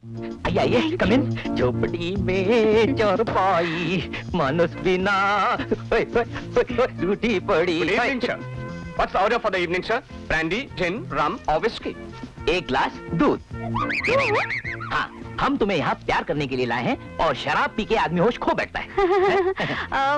आइए आइए, कम इन। झोपड़ी में चारपाई, मानस बिना टूटी पड़ी। Good evening, sir. What's the order for the evening, sir? Brandy, gin, rum or whiskey? एक ग्लास दूध। हाँ, हम तुम्हें यहाँ प्यार करने के लिए लाए हैं और शराब पी के आदमी होश खो बैठता है।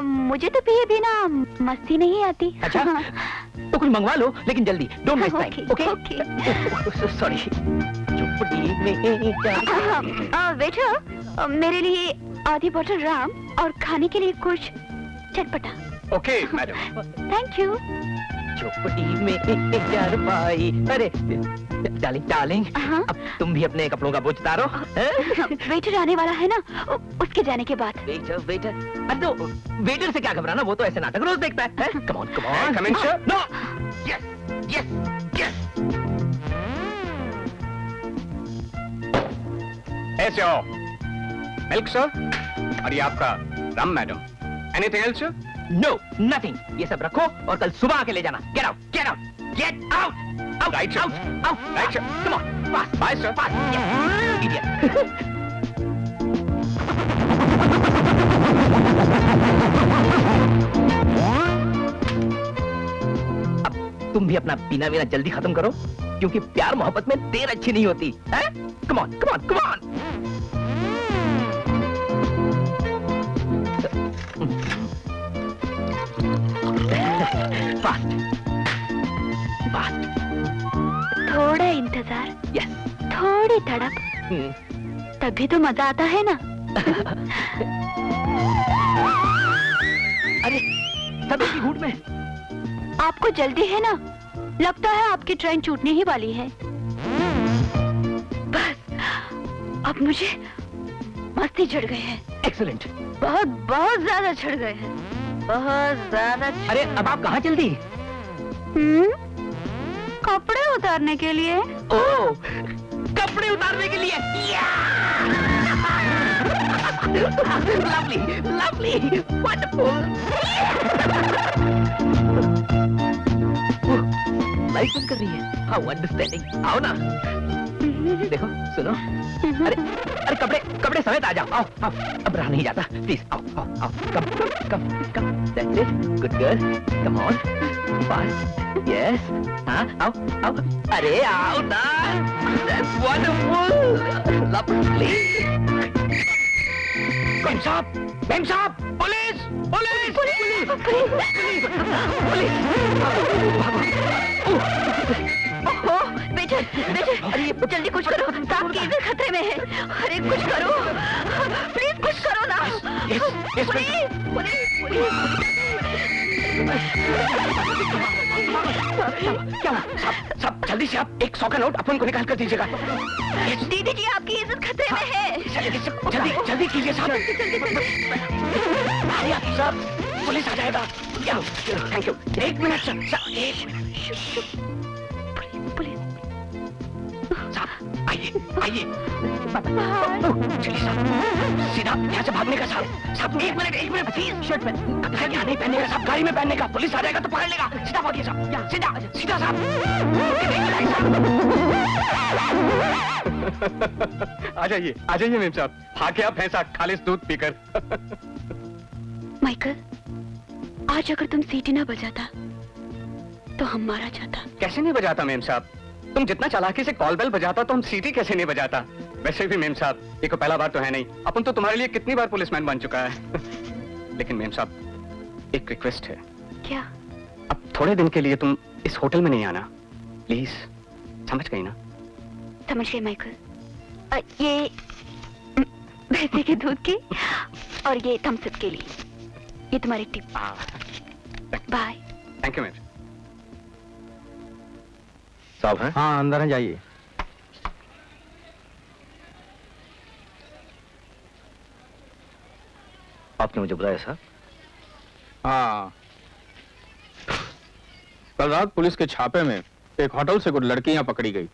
मुझे तो पिए बिना मस्ती नहीं आती। अच्छा, तो कुछ मंगवा लो, लेकिन जल्दी। Don't waste time. Okay? Sorry. झोपड़ी में वेटर, मेरे लिए आधी बोतल राम और खाने के लिए कुछ चटपटा। Okay, madam. Thank you. झोपड़ी में चारपाई। अरे डार्लिंग डार्लिंग, अब तुम भी अपने कपड़ों का बोझ उतारो। वेटर आने वाला है ना, उसके जाने के बाद। वेटर वेटर, अरे तो वेटर से क्या घबराना, वो तो ऐसे नाटक रोज देखता है। Come on come on. Come in, sir. No, yes yes yes. Yes, sir. Milk, sir. और ये आपका rum, madam. Anything else, sir? No nothing. ये सब रखो और कल सुबह आके ले जाना। Get out get out get out out. Right, sir. Out Right, sir. Come on fast. Bye, sir. Fast. Idiot. अब तुम भी अपना पीना वीना जल्दी खत्म करो, क्योंकि प्यार मोहब्बत में देर अच्छी नहीं होती है। Come on come on come on. Fast fast. थोड़ा इंतजार, यस। थोड़ी तड़प, तभी तो मजा आता है ना। अरे सब एक ही घूंट में। आपको जल्दी है ना, लगता है आपकी ट्रेन छूटने ही वाली है। बस अब मुझे मस्ती चढ़ गए हैं। एक्सीलेंट। बहुत बहुत ज्यादा चढ़ गए हैं, बहुत ज्यादा। अरे अब आप कहाँ जल्दी? कपड़े उतारने के लिए। ओह, कपड़े उतारने के लिए। Lovely lovely wonderful. लाइट बंद कर रही है। How understanding. आओ ना, देखो सुनो। अरे अरे कपड़े कपड़े समेत आ जाओ। आओ आओ, अब रहा नहीं जाता। प्लीज आओ आओ आओ। Come come come. That's it, good girl. Come on fast. Yes. हाँ आओ आओ। अरे आओ ना। That's wonderful lovely. मेम साहब, पुलिस पुलिस पुलिस पुलिस। ओहो, बेटर बेटर, जल्दी कुछ करो, साहब की इज्जत खतरे में है। अरे कुछ करो, प्लीज कुछ करो ना। Police police police. क्या सब जल्दी से आप 100 का नोट अपन को निकाल कर दीजिएगा। दीदी जी, आपकी इज्जत खतरे में है। जल्दी जल्दी कीजिए साहब। साहब पुलिस आ जाएगा। क्या? Thank you. 1 minute sir, 1 minute. Police साहब आइए आइए। चलिए साहब, सीधा यहाँ से भागने का साहब। साहब 1 मिनट प्लीज। शर्ट में कपड़ा यहाँ नहीं पहनने का साहब, गाड़ी में पहनने का। पुलिस आ जाएगा तो पकड़ लेगा। सीधा भागिए साहब, सीधा सीधा साहब। आ जाइए मेम साहब। भागे आप भैंसा खालिस दूध पीकर। माइकल, आज अगर तुम सीटी ना बजाता तो हम मारा जाता। कैसे नहीं बजाता मेम साहब? तुम जितना चालाकी से कॉल बेल बजाता तो हम सीटी कैसे नहीं बजाता? वैसे भी मेम साहब, ये को पहला बार तो है नहीं। अपन तो तुम्हारे लिए कितनी बार पुलिसमैन बन चुका है। लेकिन मेम साहब, एक रिक्वेस्ट है। क्या? अब थोड़े दिन के लिए तुम इस होटल में नहीं आना, प्लीज। समझ गई ना? समझ गई माइकल। ये भैंसे के दूध की और ये थम्स अप के लिए, ये तुम्हारी tip. Bye. Thank you ma'am साहब। हैं? हाँ अंदर हैं, जाइए। आपने मुझे बुलाया साहब? हाँ, कल रात पुलिस के छापे में एक होटल से कुछ लड़कियां पकड़ी गई।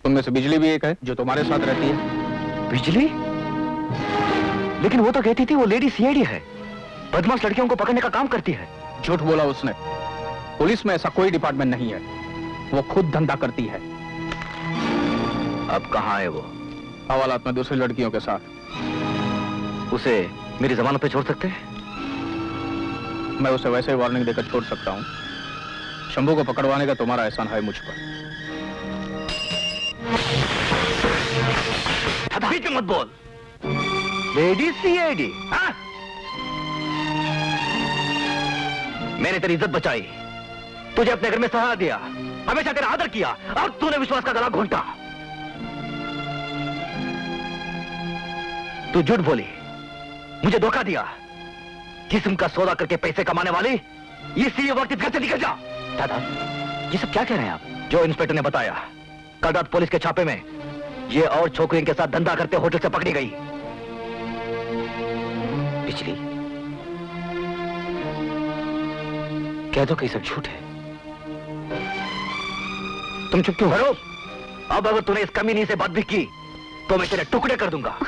उनमें से बिजली भी एक है जो तुम्हारे साथ रहती है। बिजली? लेकिन वो तो कहती थी वो लेडी सीआईडी है, बदमाश लड़कियों को पकड़ने का काम करती है। झूठ बोला उसने। पुलिस में ऐसा कोई डिपार्टमेंट नहीं है, वो खुद धंधा करती है। अब कहाँ है वो? हवालात में दूसरी लड़कियों के साथ। उसे मेरी जमानत पे छोड़ सकते हैं? मैं उसे वैसे ही वार्निंग देकर छोड़ सकता हूँ। शंभू को पकड़वाने का तुम्हारा एहसान है मुझ पर। बीच में मत बोल। लेडी सीआईडी, हाँ? मैंने तेरी इज्जत बचाई, तुझे अपने घर में सहारा दिया, हमेशा तेरा आदर किया, और तूने विश्वास का गला घोंटा। तू झूठ बोली, मुझे धोखा दिया। जिस्म का सौदा करके पैसे कमाने वाली, इसी वक्त इस घर से निकल जा। दादा, ये सब क्या कह रहे हैं आप? जो इंस्पेक्टर ने बताया, कल रात पुलिस के छापे में ये और छोकरियों के साथ धंधा करते होटल से पकड़ी गई। बिजली, कह दो कि सब झूठ है। तुम चुप क्यों करो? अब अगर तूने इस कमीनी से बात भी की तो मैं तेरे टुकड़े कर दूंगा।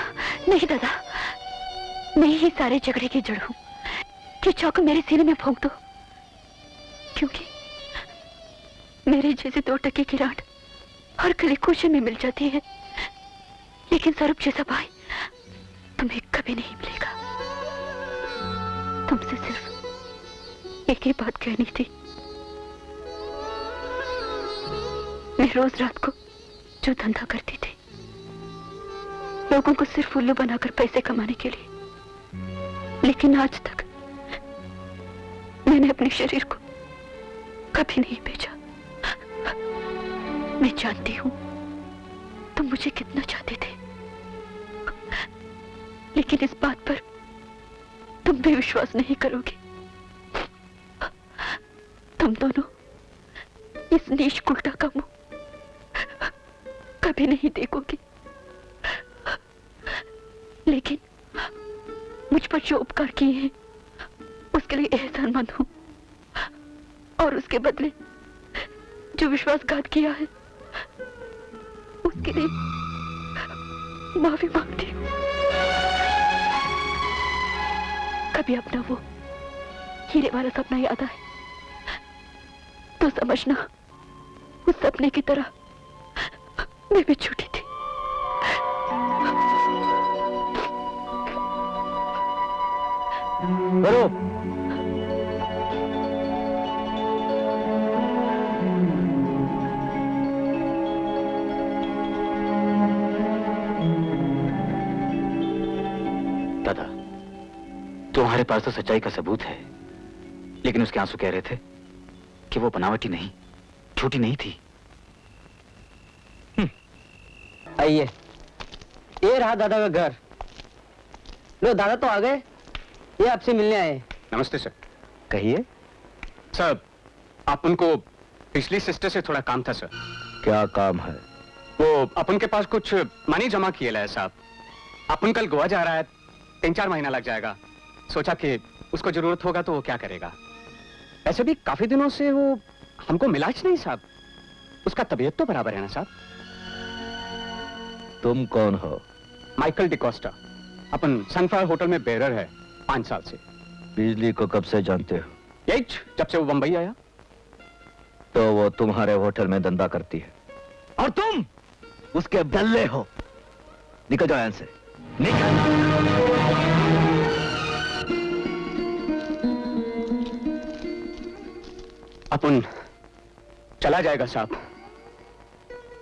नहीं दादा, मैं ही सारे झगड़े की जड़ हूं। ये चाकू मेरे सीने में भोंक दो, क्योंकि मेरे जैसे 2 टके की राट हर गली कोशे में मिल जाती है, लेकिन सौरभ जैसा भाई तुम्हें कभी नहीं मिलेगा। तुमसे सिर्फ एक ही बात कहनी थी। मैं रोज रात को जो धंधा करती थी, लोगों को सिर्फ उल्लू बनाकर पैसे कमाने के लिए, लेकिन आज तक मैंने अपने शरीर को कभी नहीं बेचा। मैं जानती हूं तुम मुझे कितना चाहते थे, लेकिन इस बात पर तुम भी विश्वास नहीं करोगे। तुम दोनों इस नीच कुल्टा का मुंह कभी नहीं देखोगे, लेकिन मुझ पर जो उपकार किए हैं उसके लिए एहसानमंद हूं, और उसके बदले जो विश्वासघात किया है उसके लिए माफी मांगती हूं। कभी अपना वो हीरे वाला सपना याद आए तो समझना उस सपने की तरह मैं भी छूटी थी। करो। दादा, तुम्हारे पास तो सच्चाई का सबूत है, लेकिन उसके आंसू कह रहे थे कि वो बनावटी नहीं, झूठी नहीं थी। आइए, ये रहा दादा का घर। लो, दादा तो आ गए, ये आपसे मिलने आए। नमस्ते सर। कहिए। सर, आप उनको पिछली सिस्टर से थोड़ा काम था सर। क्या काम है? वो अपन के पास कुछ मनी जमा किए लाए साहब। अपन कल गोवा जा रहा है, 3-4 महीना लग जाएगा। सोचा कि उसको जरूरत होगा तो वो क्या करेगा। ऐसे भी काफी दिनों से वो हमको मिलाज नहीं साहब। उसका तबीयत तो बराबर है ना साहब। तुम कौन हो? माइकल डिकोस्टा, अपन सनफ्लावर होटल में बेरर है 5 साल से। बिजली को कब से जानते हो? यही जब से वो बंबई आया। तो वो तुम्हारे होटल में धंधा करती है और तुम उसके दल्ले हो। निकल जाओ यहां से, निकल। अपन चला जाएगा साहब।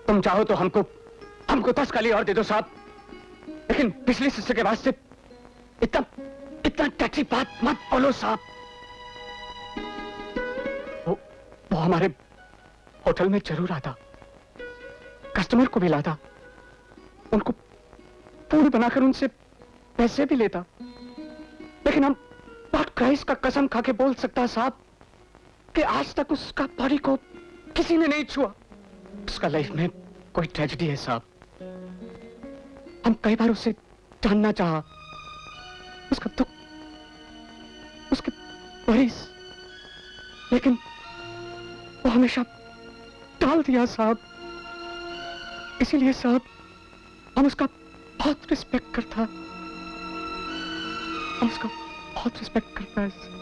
तुम चाहो तो हमको 10 कली और दे दो साहब, लेकिन पिछली सिस्टर के वास्ते इतना टैक्सी बात मत बोलो साहब। वो हमारे होटल में जरूर आता, कस्टमर को भी लाता, उनको पूरी बनाकर उनसे पैसे भी लेता, लेकिन हम गॉड क्राइस्ट का कसम खा के बोल सकता साहब कि आज तक उसका बॉडी को किसी ने नहीं छुआ। उसका लाइफ में कोई ट्रेजेडी है साहब। हम कई बार उसे जानना चाहा, उसका दुख, उसके मरीज, लेकिन वो हमेशा टाल दिया साहब। इसीलिए साहब हम उसका बहुत रिस्पेक्ट करता, हम उसका बहुत रिस्पेक्ट करता है।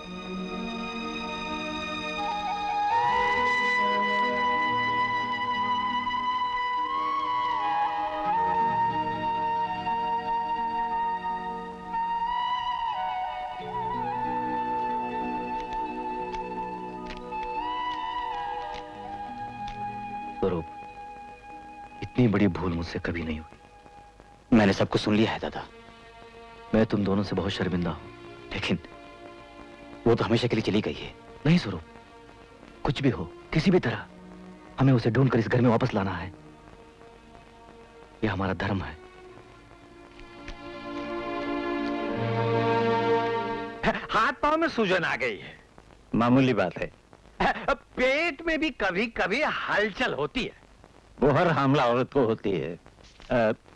इतनी बड़ी भूल मुझसे कभी नहीं हुई। मैंने सब कुछ सुन लिया है दादा। मैं तुम दोनों से बहुत शर्मिंदा हूं, लेकिन वो तो हमेशा के लिए चली गई है। नहीं स्वरूप, कुछ भी हो, किसी भी तरह हमें उसे ढूंढकर इस घर में वापस लाना है। यह हमारा धर्म है। हाथ पांव में सूजन आ गई है, मामूली बात है। पेट में भी कभी कभी हलचल होती है। वो हर हामला औरत को होती है।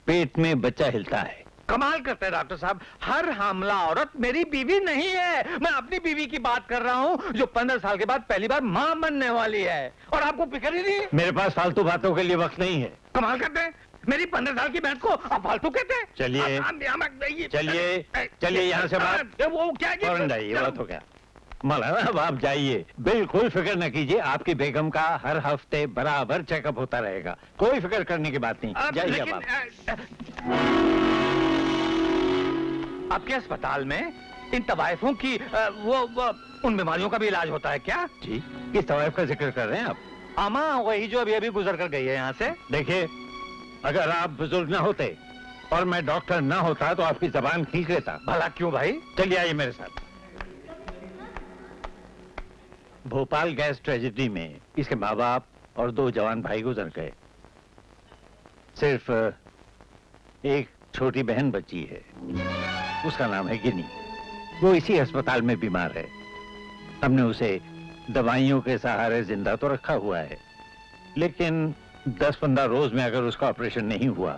पेट में बच्चा हिलता है। कमाल करते हैं डॉक्टर साहब, हर हामला औरत मेरी बीवी नहीं है। मैं अपनी बीवी की बात कर रहा हूँ जो 15 साल के बाद पहली बार मां बनने वाली है, और आपको फिक्र ही नहीं। मेरे पास फालतू बातों के लिए वक्त नहीं है। कमाल करते हैं, मेरी 15 साल की बहन को आप फालतू कहते हैं। चलिए चलिए यहाँ से बात। वो क्या फौरन जाइए, बात हो गया। मौलाना अब आप जाइए, बिल्कुल फिक्र न कीजिए। आपकी बेगम का हर हफ्ते बराबर चेकअप होता रहेगा, कोई फिक्र करने की बात नहीं। जाइए अब आप। आपके अस्पताल में इन तवाइफों की वो उन बीमारियों का भी इलाज होता है क्या? जी, किस तवाइफ का जिक्र कर रहे हैं आप? अमा वही जो अभी अभी गुजर कर गई है यहाँ से। देखिए, अगर आप बुजुर्ग न होते और मैं डॉक्टर न होता तो आपकी जबान खींच लेता। भला क्यों भाई? चलिए आइए मेरे साथ। भोपाल गैस ट्रेजेडी में इसके माँ बाप और 2 जवान भाई गुजर गए। सिर्फ एक छोटी बहन बची है, उसका नाम है गिनी। वो इसी अस्पताल में बीमार है। हमने उसे दवाइयों के सहारे जिंदा तो रखा हुआ है, लेकिन 10-15 रोज में अगर उसका ऑपरेशन नहीं हुआ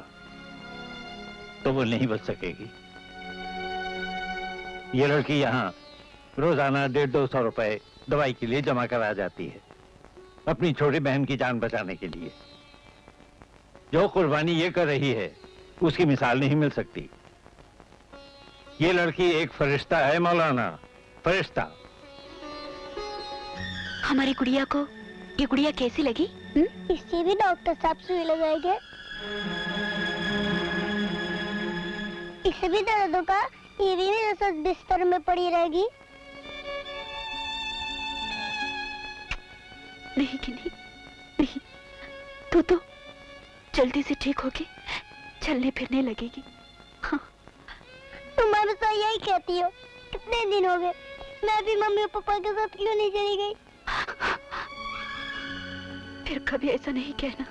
तो वो नहीं बच सकेगी। ये लड़की यहाँ रोजाना 150-200 रुपए दवाई के लिए जमा करा जाती है, अपनी छोटी बहन की जान बचाने के लिए। जो कुर्बानी ये कर रही है उसकी मिसाल नहीं मिल सकती। ये लड़की एक फरिश्ता है मौलाना, फरिश्ता। हमारी गुड़िया को ये गुड़िया कैसी लगी? इससे भी डॉक्टर साहब सुई लगाएंगे। इसे भी दर्द होगा, ये भी मेरे साथ बिस्तर में पड़ी रहेगी। नहीं गिनी, नहीं, तू तो जल्दी से ठीक होके चलने फिरने लगेगी। हाँ। तुम हमेशा यही कहती हो। कितने दिन हो गए, मैं भी मम्मी और पापा के साथ क्यों नहीं चली गई? फिर कभी ऐसा नहीं कहना।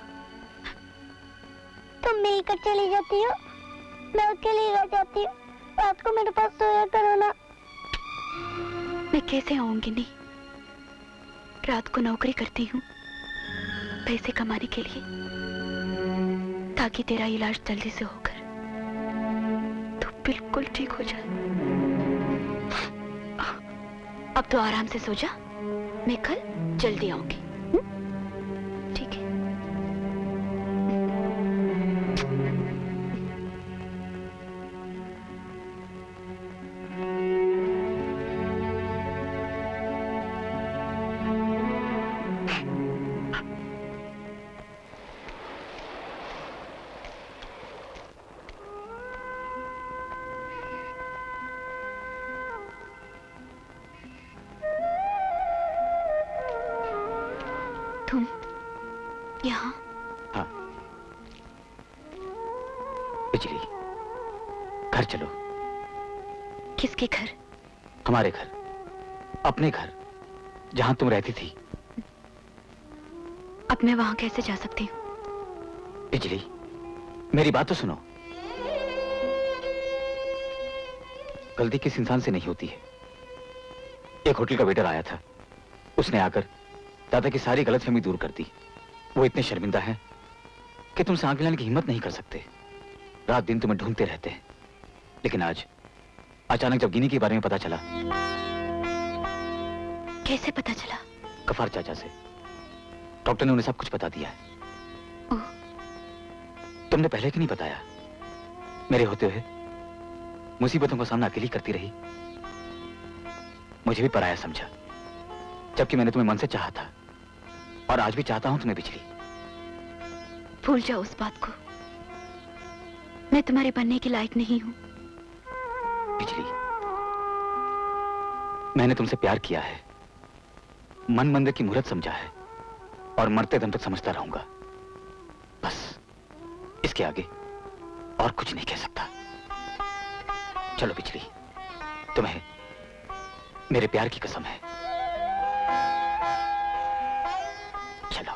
तुम मिलकर चली जाती हो, मैं अकेली रह जाती हूँ। रात को मेरे पास सोया करो ना। मैं कैसे आऊंगी? नहीं, रात को नौकरी करती हूँ पैसे कमाने के लिए, ताकि तेरा इलाज जल्दी से होकर तू बिल्कुल ठीक हो जाए। अब तो आराम से सो जा, मैं कल जल्दी आऊंगी। ठीक है? तुम यहाँ? हाँ। बिजली, घर चलो। किसके घर? हमारे घर, अपने घर, जहां तुम रहती थी। अब मैं वहां कैसे जा सकती हूँ? बिजली, मेरी बात तो सुनो। गलती किस इंसान से नहीं होती है। एक होटल का वेटर आया था, उसने आकर दादा की सारी गलतफहमी दूर कर दी। वो इतने शर्मिंदा हैं कि तुमसे आंख मिलाने की हिम्मत नहीं कर सकते। रात दिन तुम्हें ढूंढते रहते हैं। लेकिन आज अचानक जब गिनी के बारे में पता चला। कैसे पता चला? गफार चाचा से। डॉक्टर ने उन्हें सब कुछ बता दिया है। ओह। तुमने पहले क्यों नहीं बताया? मेरे होते हुए मुसीबतों का सामना अकेली करती रही। मुझे भी पराया समझा, जबकि मैंने तुम्हें मन से चाहा था, और आज भी चाहता हूं तुम्हें बिजली। भूल जाओ उस बात को। मैं तुम्हारे बनने के लायक नहीं हूं। बिजली, मैंने तुमसे प्यार किया है, मन मंदिर की मुहूर्त समझा है, और मरते दम तक समझता रहूंगा। बस इसके आगे और कुछ नहीं कह सकता। चलो बिजली, तुम्हें मेरे प्यार की कसम है, चलो।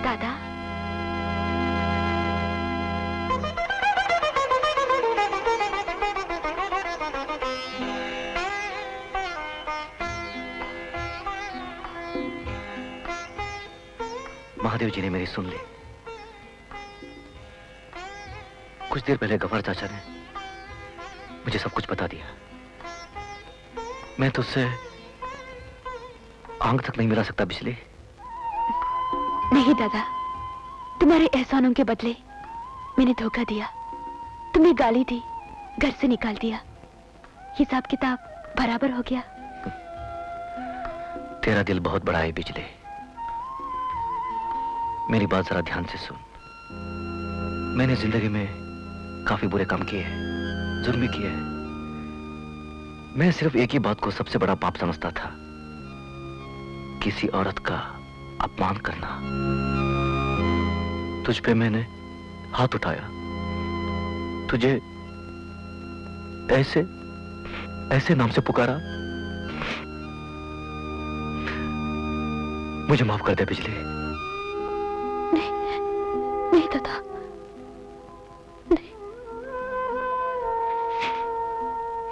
दादा, महादेव जी ने मेरी सुन ली। कुछ देर पहले गफर चाचा ने मुझे सब कुछ बता दिया। मैं तुझसे आंख तक नहीं मिला सकता बिजली। नहीं दादा, तुम्हारे एहसानों के बदले मैंने धोखा दिया, तुम्हें गाली दी, घर से निकाल दिया, हिसाब किताब बराबर हो गया। तेरा दिल बहुत बड़ा है बिजली। मेरी बात जरा ध्यान से सुन। मैंने जिंदगी में काफी बुरे काम किए हैं, जुर्म भी किए हैं। मैं सिर्फ एक ही बात को सबसे बड़ा पाप समझता था, किसी औरत का अपमान करना। तुझ पे मैंने हाथ उठाया, तुझे ऐसे ऐसे नाम से पुकारा। मुझे माफ कर दे बिजली। नहीं दादा, नहीं।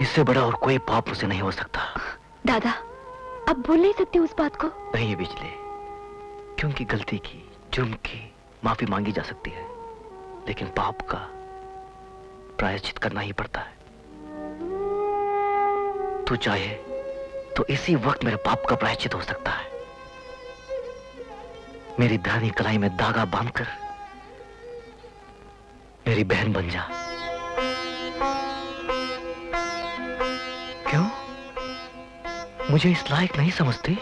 इससे बड़ा और कोई पाप मुझसे नहीं हो सकता। दादा, अब भूल नहीं सकती उस बात को। नहीं बिजली, क्योंकि गलती की, जुर्म की माफी मांगी जा सकती है, लेकिन पाप का प्रायश्चित करना ही पड़ता है। तू चाहे तो इसी वक्त मेरे पाप का प्रायश्चित हो सकता है। मेरी दानी कलाई में धागा बांधकर मेरी बहन बन जा। क्यों? मुझे इस लायक नहीं समझती?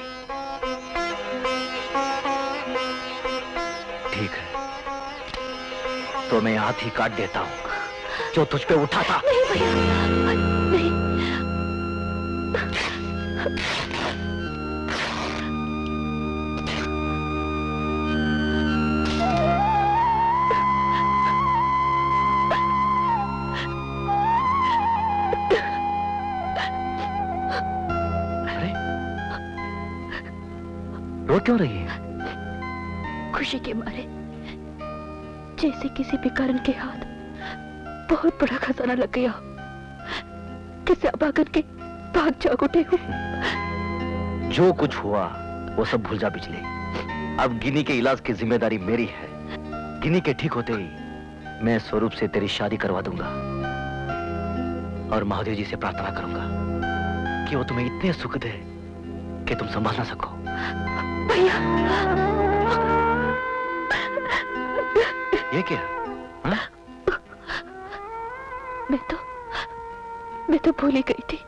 ठीक है, तो मैं हाथ ही काट देता हूं जो तुझ पे उठा था। नहीं भैया, नहीं। रो क्यों रही है? खुशी के मारे, जैसे किसी भिखारन के हाथ बहुत बड़ा खजाना लग गया, किसे अभागन के भाग जाग उठे हो। जो कुछ हुआ वो सब भूल जा बिजली। अब गिनी के इलाज की जिम्मेदारी मेरी है। गिनी के ठीक होते ही मैं स्वरूप से तेरी शादी करवा दूंगा और महादेव जी से प्रार्थना करूंगा कि वो तुम्हें इतने सुख दे कि तुम संभाल ना सको। भैया, ये क्या? हा? मैं तो भूल ही गई थी,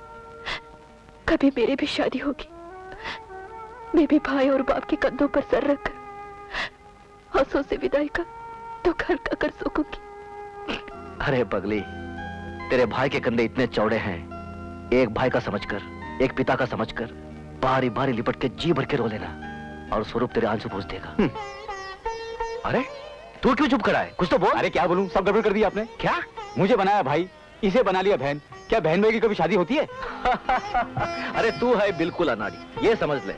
कभी मेरी भी शादी होगी। मैं भी भाई और बाप के कंधों पर सर रखकर आंसू से विदाई का तो घर का कर सकूंगी। अरे पगली, तेरे भाई के कंधे इतने चौड़े हैं, एक भाई का समझकर, एक पिता का समझकर भारी भारी लिपट के जी भर के रो लेना और स्वरूप तेरे आंसू पोंछ देगा। अरे तू क्यों चुप खड़ा है? कुछ तो बोल। अरे क्या बोलूं, सब गड़बड़ कर दिया आपने। क्या? मुझे बनाया भाई, इसे बना लिया बहन। क्या बहन भाई की कभी शादी होती है? अरे तू है बिल्कुल अनाड़ी, ये समझ ले।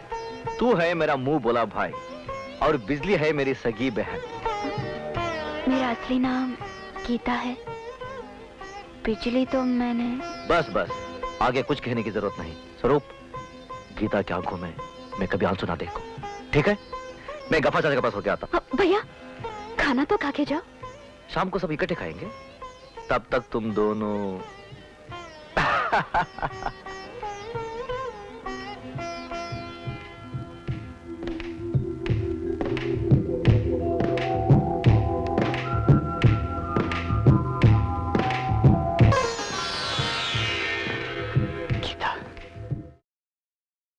तू है मेरा मुंह बोला भाई और बिजली है मेरी सगी बहन। मेरा असली नाम गीता है, बिजली तो मैंने। बस बस, आगे कुछ कहने की जरूरत नहीं। स्वरूप, गीता की आंखों में मैं कभी आंसू ना देखूं, ठीक है? मैं गफा चाचा के पास होके आता। भैया, खाना तो खा के जाओ। शाम को सब इकट्ठे खाएंगे, तब तक तुम दोनों